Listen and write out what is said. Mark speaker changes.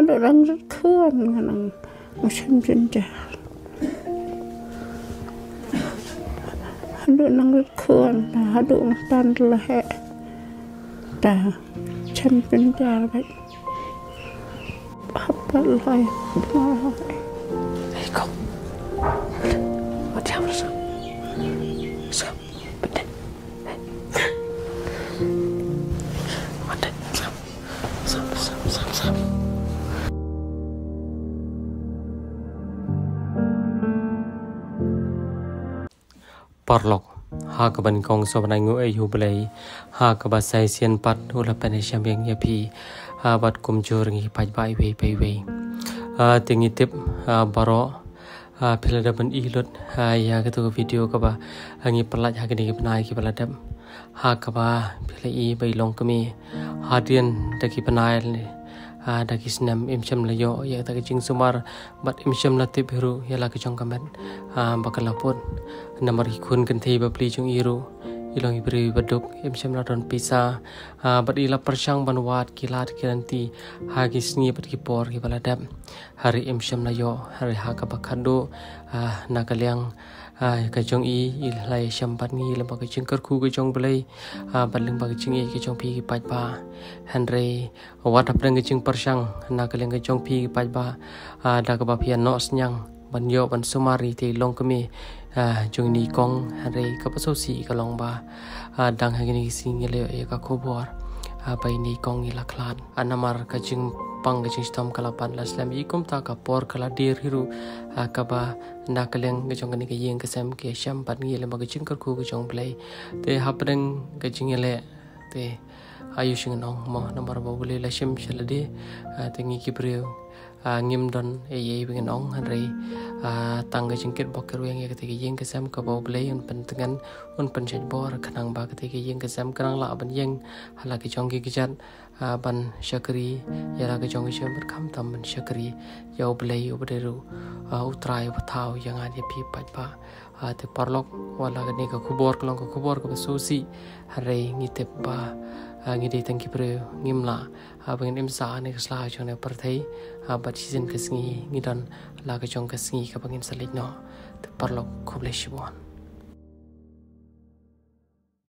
Speaker 1: được đang rất khôn năng mà xem trên trời được năng rất khôn là được tan là hệ ta xem trên trời vậy hấp dẫn lại
Speaker 2: đây không ở theo là sao sao bên đây ở đây sao Parlok ha ka ban kong so ban ngu ai hu blai ha ka ba sai sian pat ula pen sham yang ya pi ha bat kum jor ngi pai bai we tingi tip baro pila da ban i lot ya ka tu video ka ba ngi palat ha ka ni banai ki palat ha ka ba pila i bai long ka mi ha dian da ki banai da ki snam im cham la yo ya ta ki jing sumar bat im cham la tip hiru ya la ki chong kamet bakal lapun nomor ikun kan thi ba pli chung iru ilong ibri baduk im cham la don pisa bat ila persang ban wat kilat kiranti ha ki sni bat ki por ki baladam hari im cham la yo hari ha ka bakhando na kalyang ka chong i ilai cham bat ngi la ba ka ching kar khu ka chong blai bat ling ba ka ching i ka chong pi ki paj ba hanre wat apreng ka ching persang na kalyang ka chong pi ki paj ba da ka ba pian no snyang ban yo ban sumari ti long kami chung ni kong hanre ka pa so si ka long ba dang ha ni sing le e ka khobor bai ni kong ila klan anamar ka ching pang ka ching stom kala pan la slam i kum ta ka por kala dir hiru ka ba na kaleng ka chong ni ka yeng ka sam ke sham pan ngi le ma ka ching kar khu ka chong play te hapdeng ka ching le te ayushing nong mo namar ba bule la shim shalade te ngi ki breu ngim don e bing nong hanre tang ka ching ket bokker weng ka te ka yeng ka sam ka ba bule un pen tengan un pen chaj bor khanang ba ka te ka yeng ka sam kanang la ban yeng hala ki chong ki jat ban shakri yara ka chong ki sham kham tam ban shakri yo bule yo bderu utrai bathau yang ade pi paj ba te parlok wala ka ni ka khubor klong ka khubor ka susi hare ngi te ba ngi de tang ki pre ngimla bangin imsa ne ka sla chone par thai bat season ka sngi ngi don la ka chong ka sngi ka bangin salit no te parlok khoble shibon